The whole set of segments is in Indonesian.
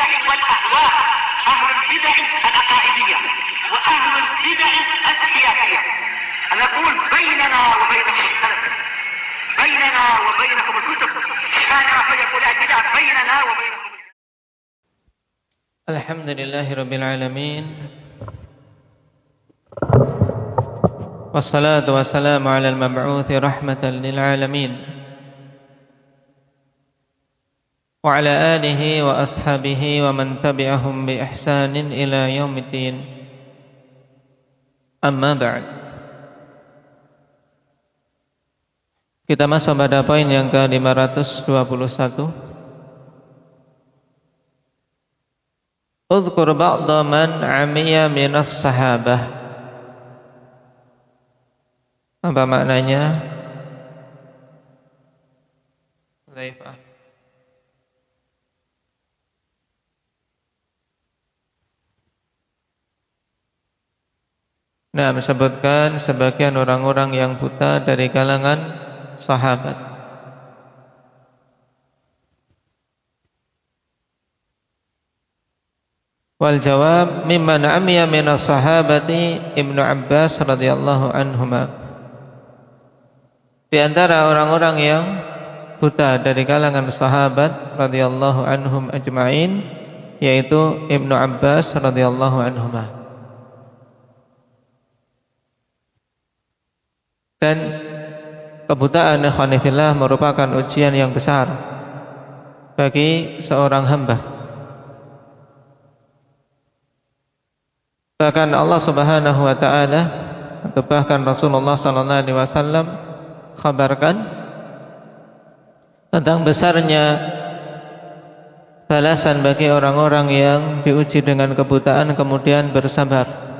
البدع والأهواء، أهل البدع العقائدية وأهل البدع السياسية. نقول بيننا وبينكم السلف، بيننا وبينكم الكتب، كان فيقول البدع بيننا وبينكم. الحمد لله رب العالمين، والصلاة والسلام على المبعوث رحمة للعالمين وعلى آله وأصحابه ومن تبعهم بإحسان إلى يوم الدين. Amma ba'd. Kita masuk pada poin yang ke-521. Udhkur ba'da man 'amiya minas sahabah. Apa maknanya? Zaifah. Nah, disebutkan sebagian orang-orang yang buta dari kalangan sahabat. Wal jawab mimman amiya minas sahabati Ibnu Abbas radhiyallahu anhuma. Di antara orang-orang yang buta dari kalangan sahabat radhiyallahu anhum ajma'in, yaitu Ibnu Abbas radhiyallahu anhuma. Dan kebutaan ikhwanifillah merupakan ujian yang besar bagi seorang hamba. Bahkan Allah Subhanahu wa taala atau bahkan Rasulullah sallallahu alaihi wasallam kabarkan tentang besarnya balasan bagi orang-orang yang diuji dengan kebutaan kemudian bersabar.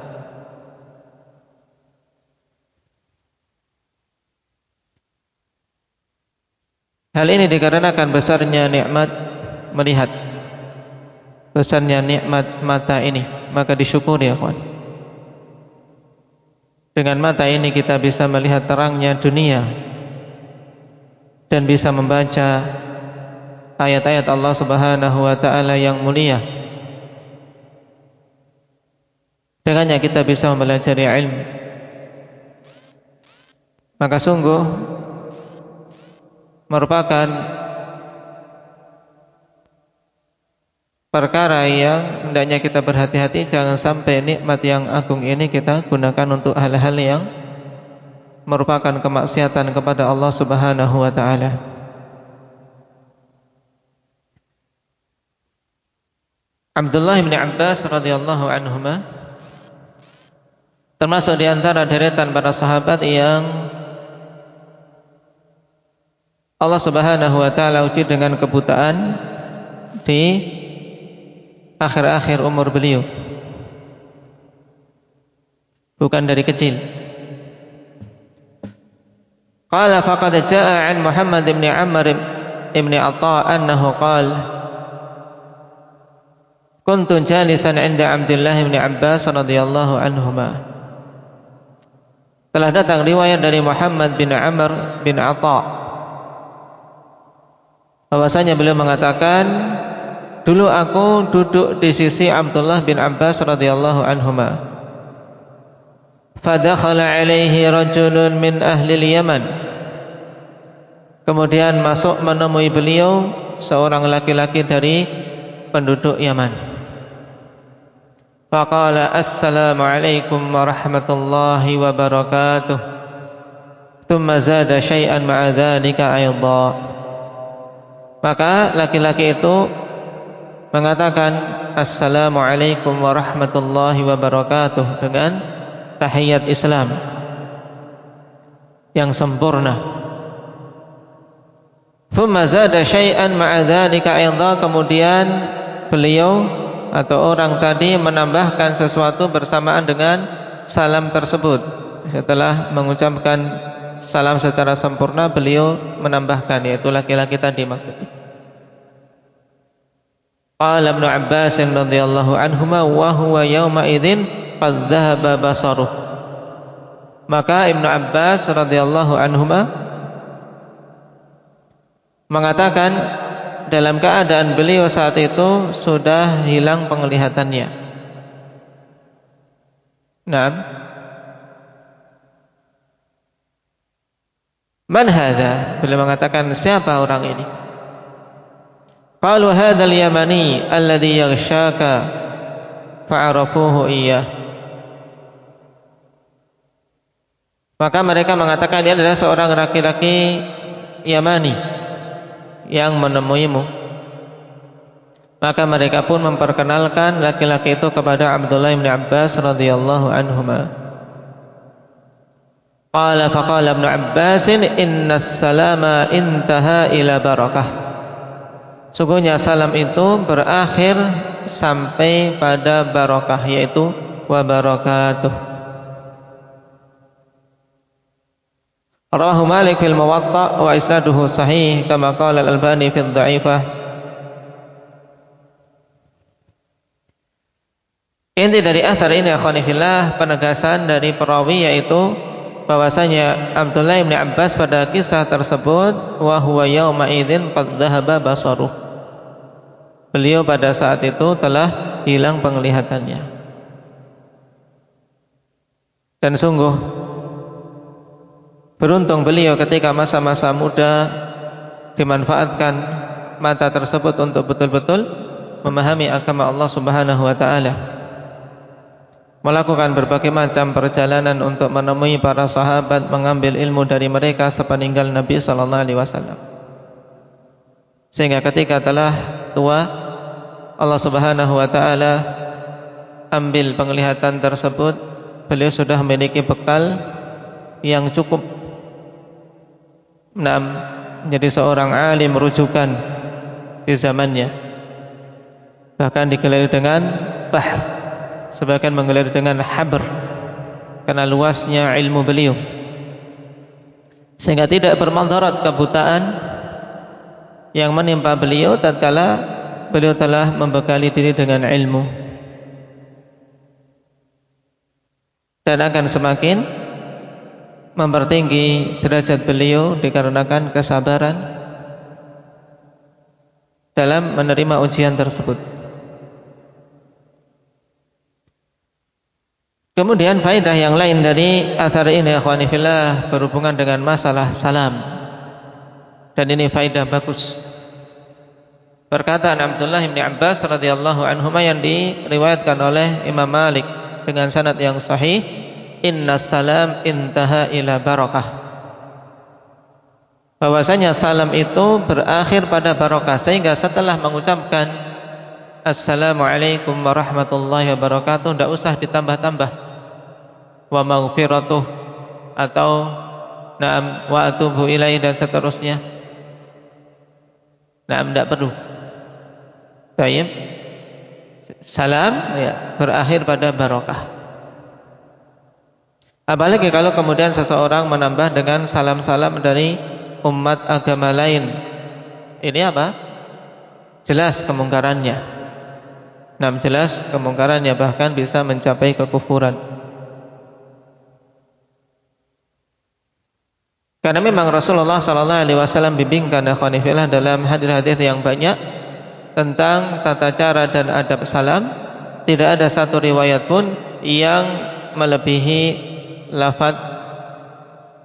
Hal ini dikarenakan besarnya nikmat melihat, besarnya nikmat mata ini, maka disyukuri ya kawan. Dengan mata ini kita bisa melihat terangnya dunia dan bisa membaca ayat-ayat Allah Subhanahu wa taala yang mulia. Dengannya kita bisa mempelajari ilmu. Maka sungguh merupakan perkara yang hendaknya kita berhati-hati, jangan sampai nikmat yang agung ini kita gunakan untuk hal-hal yang merupakan kemaksiatan kepada Allah Subhanahu wa taala. Abdullah bin Abbas radhiyallahu anhuma termasuk di antara deretan para sahabat yang Allah Subhanahu wa taala uji dengan kebutaan di akhir-akhir umur beliau. Bukan dari kecil. Qala faqad jaa'a 'an Muhammad bin Amr bin Atha annahu qala kuntu jalisan 'inda Abdullah bin Abbas radhiyallahu anhuma. Telah datang riwayat dari Muhammad bin Amr bin Atha bahwasanya beliau mengatakan, dulu aku duduk di sisi Abdullah bin Abbas radhiyallahu anhuma. Fadakhala alaihi rajulun min ahli al-Yaman. Kemudian masuk menemui beliau seorang laki-laki dari penduduk Yaman. Faqala assalamualaikum warahmatullahi wabarakatuh. Thumma zada syai'an ma'a dzalika aidha. Maka laki-laki itu mengatakan assalamualaikum warahmatullahi wabarakatuh dengan tahiyat Islam yang sempurna. Thumma zada syai'an ma'a dzalika aidha. Kemudian beliau atau orang tadi menambahkan sesuatu bersamaan dengan salam tersebut. Setelah mengucapkan salam secara sempurna, beliau menambahkan, yaitu laki-laki tadi maksudnya. Qala Ibnu Abbas radhiyallahu anhuma wa huwa yawma idzin qad dhahaba basaruh. Maka Ibnu Abbas radhiyallahu anhuma mengatakan dalam keadaan beliau saat itu sudah hilang penglihatannya. Naam. Man hadza? Beliau mengatakan, siapa orang ini? Qalu hadzal yamani alladhi yaghshaka fa'arafuhu iyyah. Maka mereka mengatakan dia adalah seorang laki-laki Yamani yang menemuimu. Maka mereka pun memperkenalkan laki-laki itu kepada Abdullah bin Abbas radhiyallahu anhuma. Faqala Ibnu Abbas, inna salama intaha ila barakah. Sungguhnya salam itu berakhir sampai pada barakah, yaitu wa barakatuh. Rawahu Malik fil Muwatta wa isnaduhu sahih kama qala Al-Albani fi Dhaifah. Inti dari asar ini akhwani fillah, penegasan dari perawi yaitu bahwasanya Abdullah bin Abbas pada kisah tersebut wa huwa yauma idzin qad dhahaba basaruh. Beliau pada saat itu telah hilang penglihatannya. Dan sungguh beruntung beliau ketika masa-masa muda dimanfaatkan mata tersebut untuk betul-betul memahami agama Allah Subhanahu wa taala. Melakukan berbagai macam perjalanan untuk menemui para sahabat, mengambil ilmu dari mereka sepeninggal Nabi sallallahu alaihi wasallam. Sehingga ketika telah tua, Allah Subhanahu wa taala ambil penglihatan tersebut, beliau sudah memiliki bekal yang cukup menjadi seorang alim rujukan di zamannya. Bahkan digelar dengan bahr, sebagian menggelar dengan habr, karena luasnya ilmu beliau, sehingga tidak bermadarat kebutaan yang menimpa beliau tatkala beliau telah membekali diri dengan ilmu, dan akan semakin mempertinggi derajat beliau dikarenakan kesabaran dalam menerima ujian tersebut. Kemudian faedah yang lain dari athar ini akhwani fillah berhubungan dengan masalah salam, dan ini faedah bagus. Perkataan Abdullah bin Abbas radhiyallahu anhuma yang diriwayatkan oleh Imam Malik dengan sanad yang sahih, inna salam intaha ila barakah. Bahwasanya salam itu berakhir pada barakah, sehingga setelah mengucapkan assalamualaikum warahmatullahi wabarakatuh tidak usah ditambah-tambah wa maghfiratuh atau na'am wa atubu ilaihi dan seterusnya. Na'am, tidak perlu. Baik. Salam ya berakhir pada barakah. Apalagi kalau kemudian seseorang menambah dengan salam-salam dari umat agama lain, ini apa? Jelas kemungkarannya. Jelas kemungkarannya, bahkan bisa mencapai kekufuran. Karena memang Rasulullah SAW bimbingkan akhwanifillah dalam hadis-hadis yang banyak tentang tata cara dan adab salam. Tidak ada satu riwayat pun yang melebihi lafaz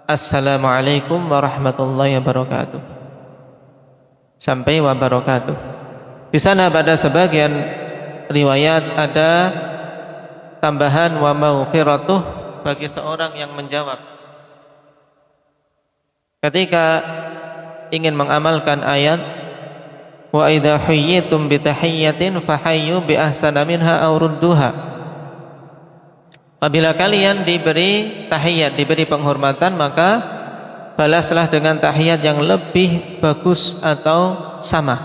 assalamualaikum warahmatullahi wabarakatuh sampai wabarakatuh. Di sana pada sebagian riwayat ada tambahan wa maghfiratuh bagi seorang yang menjawab ketika ingin mengamalkan ayat wa idza huyyitum bi tahiyyatin fahayyu bi ahsana minha aw rudduha. Apabila kalian diberi tahiyat, diberi penghormatan, maka balaslah dengan tahiyat yang lebih bagus atau sama.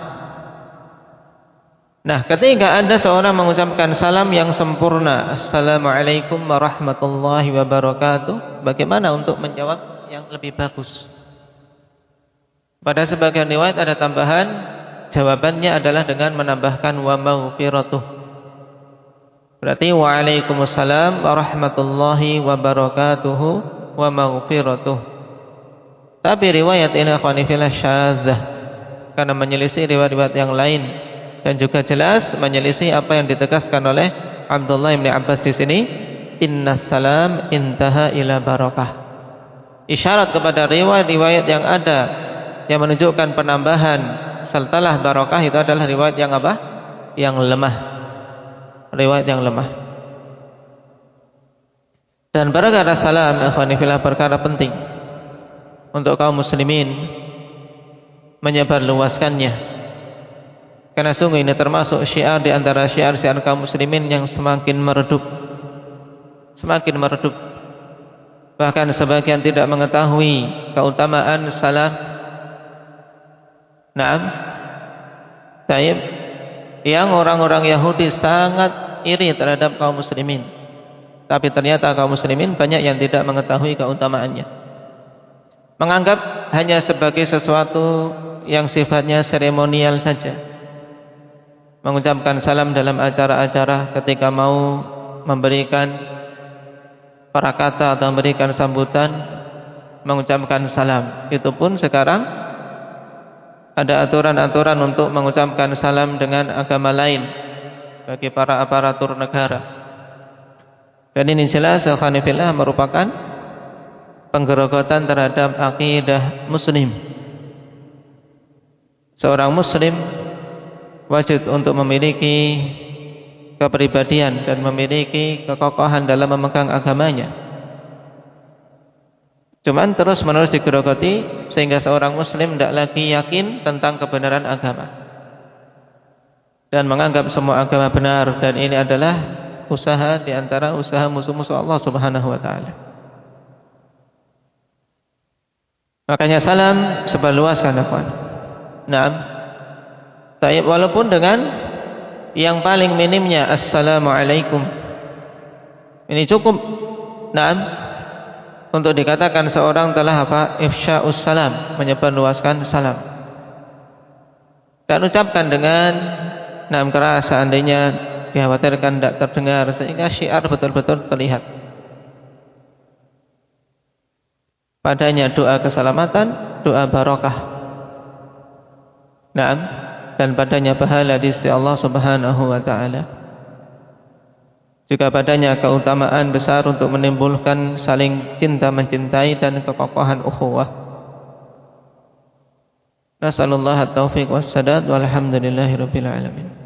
Nah, ketika ada seorang mengucapkan salam yang sempurna, assalamualaikum warahmatullahi wabarakatuh, bagaimana untuk menjawab yang lebih bagus? Pada sebagian riwayat ada tambahan, jawabannya adalah dengan menambahkan wa maghfiratuh. Berarti waalaikumsalam warahmatullahi wabarakatuhu wa maghfiratuh. Tapi riwayat ini akhwani fillah syadzah, karena menyelisih riwayat-riwayat yang lain, dan juga jelas menyelisih apa yang ditegaskan oleh Abdullah bin Abbas di sini, innas salam intaha ila barakah. Isyarat kepada riwayat-riwayat yang ada yang menunjukkan penambahan setelah barakah itu adalah riwayat yang apa? Yang lemah. Riwayat yang lemah. Dan perkara salam, ikhwani fillah, perkara penting untuk kaum muslimin menyebarluaskannya. Karena sungguh ini termasuk syiar di antara syiar-syiar kaum muslimin yang semakin meredup. Semakin meredup. Bahkan sebagian tidak mengetahui keutamaan salam. Naam. Taib. Yang orang-orang Yahudi sangat iri terhadap kaum muslimin. Tapi ternyata kaum muslimin banyak yang tidak mengetahui keutamaannya. Menganggap hanya sebagai sesuatu yang sifatnya seremonial saja. Mengucapkan salam dalam acara-acara ketika mau memberikan parakata atau memberikan sambutan, mengucapkan salam. Itu pun sekarang ada aturan-aturan untuk mengucapkan salam dengan agama lain bagi para aparatur negara. Dan ini jelas alhamdulillah merupakan penggerogotan terhadap akidah muslim. Seorang muslim wajib untuk memiliki kepribadian dan memiliki kekokohan dalam memegang agamanya. Cuman terus menerus digerogoti sehingga seorang muslim tidak lagi yakin tentang kebenaran agama dan menganggap semua agama benar, dan ini adalah usaha di antara usaha musuh-musuh Allah Subhanahu wa taala. Makanya salam sebarluaskan, ikhwan. Naam. Taib, walaupun dengan yang paling minimnya assalamualaikum. Ini cukup. Naam. Untuk dikatakan seorang telah apa? Ifsya'us salam, menyebarluaskan salam. Dan ucapkan dengan naam keras seandainya dikhawatirkan tidak terdengar, sehingga syiar betul-betul terlihat. Padanya doa keselamatan, doa barokah. Naam. Dan padanya pahala di sisi Allah Subhanahu wa taala. Juga padanya keutamaan besar untuk menimbulkan saling cinta mencintai dan kekokohan ukhuwah. Nasallallahu at-taufiq was sadad walhamdulillahirabbil alamin.